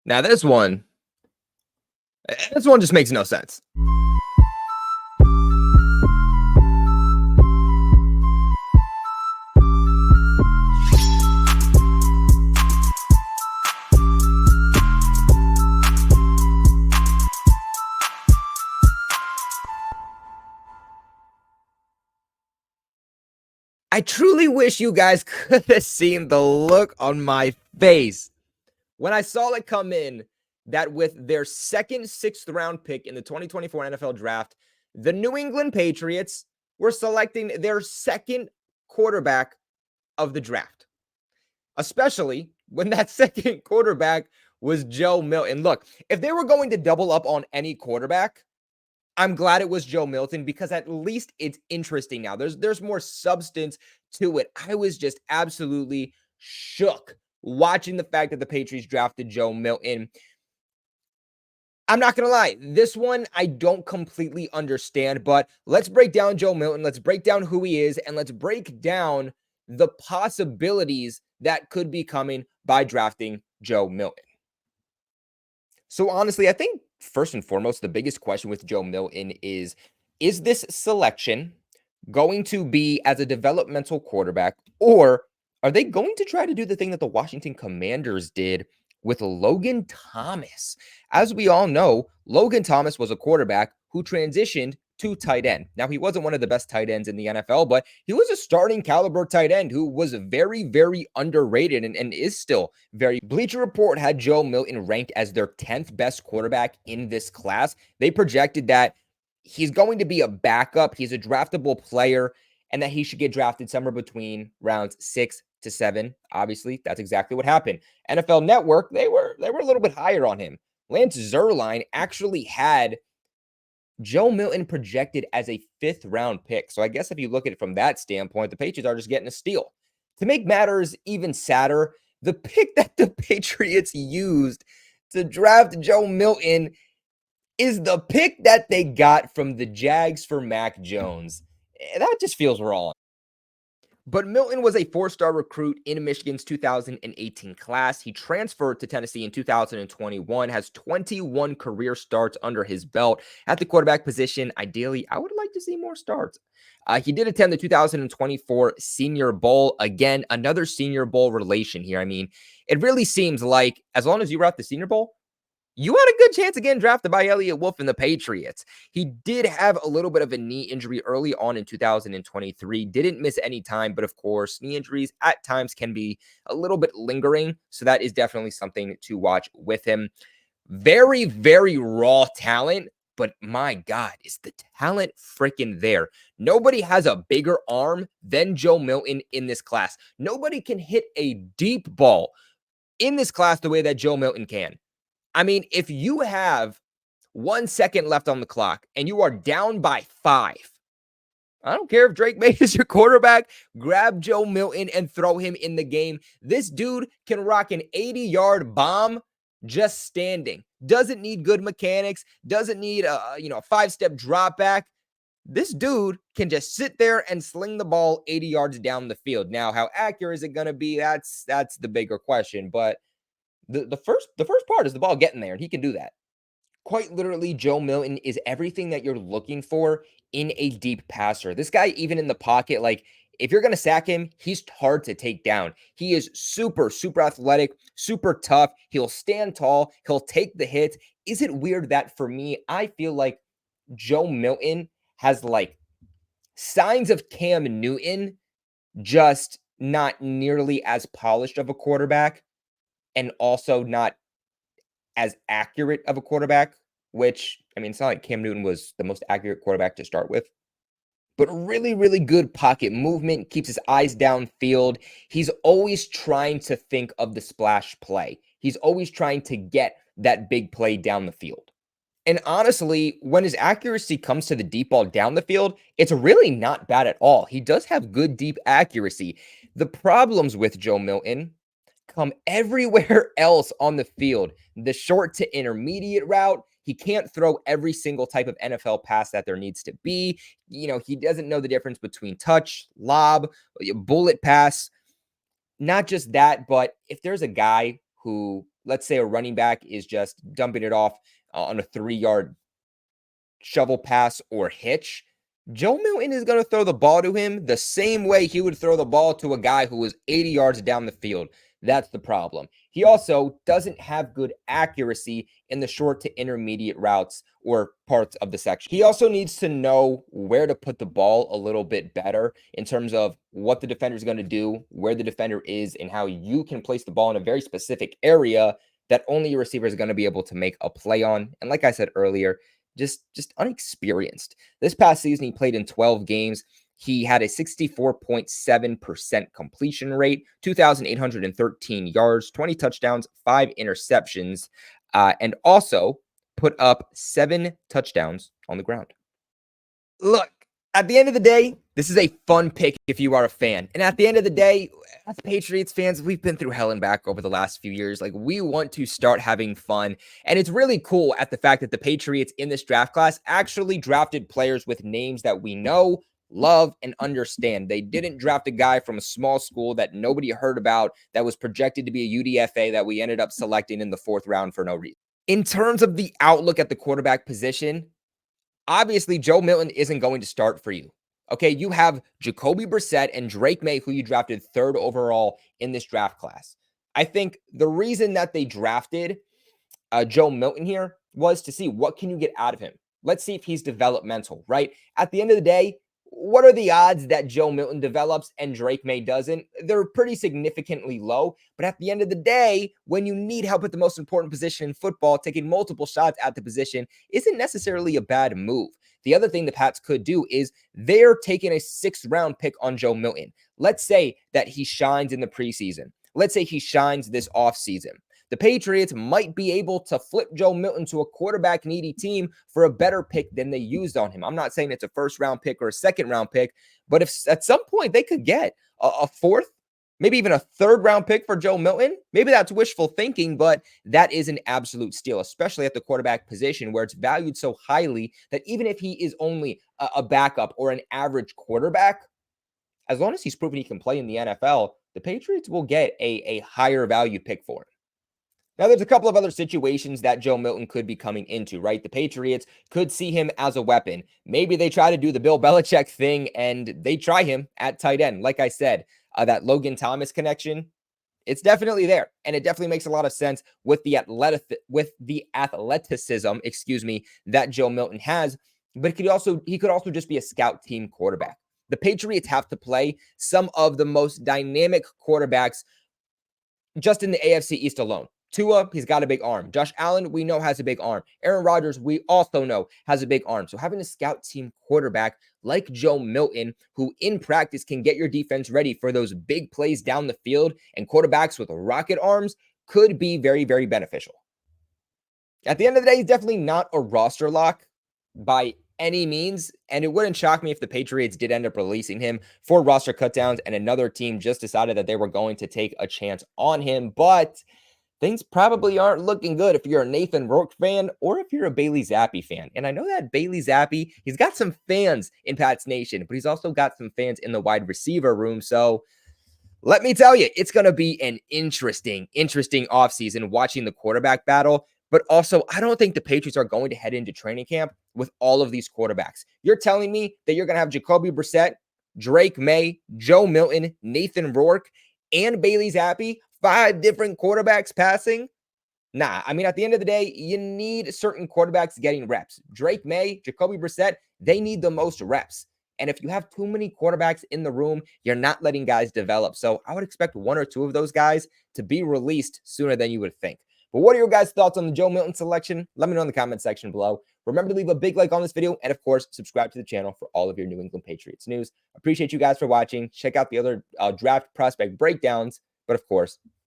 Now this one just makes no sense. I truly wish you guys could have seen the look on my face when I saw it come in that with their second 6th round pick in the 2024 NFL draft, the New England Patriots were selecting their second quarterback of the draft, especially when that second quarterback was Joe Milton. Look, if they were going to double up on any quarterback, I'm glad it was Joe Milton because at least it's interesting now. There's more substance to it. I was just absolutely shook watching the fact that the Patriots drafted Joe Milton. I'm not going to lie. This one I don't completely understand, but let's break down Joe Milton. Let's break down who he is, and let's break down the possibilities that could be coming by drafting Joe Milton. So honestly, I think first and foremost, the biggest question with Joe Milton is this selection going to be as a developmental quarterback, or are they going to try to do the thing that the Washington Commanders did with Logan Thomas? As we all know, Logan Thomas was a quarterback who transitioned to tight end. Now, he wasn't one of the best tight ends in the NFL, but he was a starting caliber tight end who was very, very underrated and is still very. Bleacher Report had Joe Milton ranked as their 10th best quarterback in this class. They projected that he's going to be a backup, he's a draftable player, and that he should get drafted somewhere between rounds 6 to 7. Obviously, that's exactly what happened. NFL Network, they were a little bit higher on him. Lance Zierlein actually had Joe Milton projected as a 5th round pick. So I guess if you look at it from that standpoint, the Patriots are just getting a steal. To make matters even sadder, the pick that the Patriots used to draft Joe Milton is the pick that they got from the Jags for Mac Jones. That just feels wrong. But Milton was a 4-star recruit in Michigan's 2018 class. He transferred to Tennessee in 2021, has 21 career starts under his belt at the quarterback position. Ideally, I would like to see more starts. He did attend the 2024 Senior Bowl. Again, another Senior Bowl relation here. I mean, it really seems like as long as you were at the Senior Bowl, you had a good chance of getting drafted by Elliott Wolf and the Patriots. He did have a little bit of a knee injury early on in 2023. Didn't miss any time, but of course, knee injuries at times can be a little bit lingering. So that is definitely something to watch with him. Very, very raw talent, but my God, is the talent freaking there. Nobody has a bigger arm than Joe Milton in this class. Nobody can hit a deep ball in this class the way that Joe Milton can. I mean, if you have 1 second left on the clock and you are down by 5, I don't care if Drake May is your quarterback, grab Joe Milton and throw him in the game. This dude can rock an 80-yard bomb just standing. Doesn't need good mechanics, doesn't need a 5-step drop back. This dude can just sit there and sling the ball 80 yards down the field. Now, how accurate is it going to be? That's the bigger question, but the first part is the ball getting there, and he can do that. Quite literally, Joe Milton is everything that you're looking for in a deep passer. This guy, even in the pocket, like if you're going to sack him, he's hard to take down. He is super, super athletic, super tough. He'll stand tall. He'll take the hits. Is it weird that for me, I feel like Joe Milton has like signs of Cam Newton, just not nearly as polished of a quarterback, and also not as accurate of a quarterback, which, I mean, it's not like Cam Newton was the most accurate quarterback to start with, but really, really good pocket movement, keeps his eyes downfield. He's always trying to think of the splash play. He's always trying to get that big play down the field. And honestly, when his accuracy comes to the deep ball down the field, it's really not bad at all. He does have good deep accuracy. The problems with Joe Milton come everywhere else on the field. The short to intermediate route, he can't throw every single type of NFL pass that there needs to be. He doesn't know the difference between touch, lob, bullet pass. Not just that, but if there's a guy who let's say a running back is just dumping it off on a 3-yard shovel pass or hitch, Joe Milton is going to throw the ball to him the same way he would throw the ball to a guy who was 80 yards down the field. That's the problem. He also doesn't have good accuracy in the short to intermediate routes or parts of the section. He also needs to know where to put the ball a little bit better in terms of what the defender is going to do, where the defender is, and how you can place the ball in a very specific area that only your receiver is going to be able to make a play on. And like I said earlier, just unexperienced. This past season, he played in 12 games. He had a 64.7% completion rate, 2,813 yards, 20 touchdowns, 5 interceptions, and also put up 7 touchdowns on the ground. Look, at the end of the day, this is a fun pick if you are a fan. And at the end of the day, as Patriots fans, we've been through hell and back over the last few years. Like, we want to start having fun. And it's really cool at the fact that the Patriots in this draft class actually drafted players with names that we know, love, and understand. They didn't draft a guy from a small school that nobody heard about that was projected to be a UDFA that we ended up selecting in the 4th round for no reason. In terms of the outlook at the quarterback position, obviously, Joe Milton isn't going to start for you. Okay, you have Jacoby Brissett and Drake May, who you drafted 3rd overall in this draft class. I think the reason that they drafted Joe Milton here was to see what can you get out of him. Let's see if he's developmental, right? At the end of the day, what are the odds that Joe Milton develops and Drake May doesn't? They're pretty significantly low. But at the end of the day, when you need help at the most important position in football, taking multiple shots at the position isn't necessarily a bad move. The other thing the Pats could do is they're taking a 6th round pick on Joe Milton. Let's say that he shines in the preseason. Let's say he shines this offseason. The Patriots might be able to flip Joe Milton to a quarterback needy team for a better pick than they used on him. I'm not saying it's a 1st round pick or a 2nd round pick, but if at some point they could get a 4th, maybe even a 3rd round pick for Joe Milton, maybe that's wishful thinking, but that is an absolute steal, especially at the quarterback position where it's valued so highly that even if he is only a backup or an average quarterback, as long as he's proven he can play in the NFL, the Patriots will get a higher value pick for him. Now, there's a couple of other situations that Joe Milton could be coming into, right? The Patriots could see him as a weapon. Maybe they try to do the Bill Belichick thing and they try him at tight end. Like I said, that Logan Thomas connection, it's definitely there. And it definitely makes a lot of sense with the athleticism, that Joe Milton has. But he could also just be a scout team quarterback. The Patriots have to play some of the most dynamic quarterbacks just in the AFC East alone. Tua, he's got a big arm. Josh Allen, we know, has a big arm. Aaron Rodgers, we also know, has a big arm. So having a scout team quarterback like Joe Milton, who in practice can get your defense ready for those big plays down the field, and quarterbacks with rocket arms, could be very, very beneficial. At the end of the day, he's definitely not a roster lock by any means, and it wouldn't shock me if the Patriots did end up releasing him for roster cutdowns and another team just decided that they were going to take a chance on him, but things probably aren't looking good if you're a Nathan Rourke fan or if you're a Bailey Zappi fan. And I know that Bailey Zappi, he's got some fans in Pats Nation, but he's also got some fans in the wide receiver room. So let me tell you, it's going to be an interesting offseason watching the quarterback battle. But also, I don't think the Patriots are going to head into training camp with all of these quarterbacks. You're telling me that you're going to have Jacoby Brissett, Drake May, Joe Milton, Nathan Rourke, and Bailey Zappi, 5 different quarterbacks passing? Nah, I mean, at the end of the day, you need certain quarterbacks getting reps. Drake May, Jacoby Brissett, they need the most reps. And if you have too many quarterbacks in the room, you're not letting guys develop. So I would expect 1 or 2 of those guys to be released sooner than you would think. But what are your guys' thoughts on the Joe Milton selection? Let me know in the comment section below. Remember to leave a big like on this video, and of course, subscribe to the channel for all of your New England Patriots news. Appreciate you guys for watching. Check out the other draft prospect breakdowns. But of course,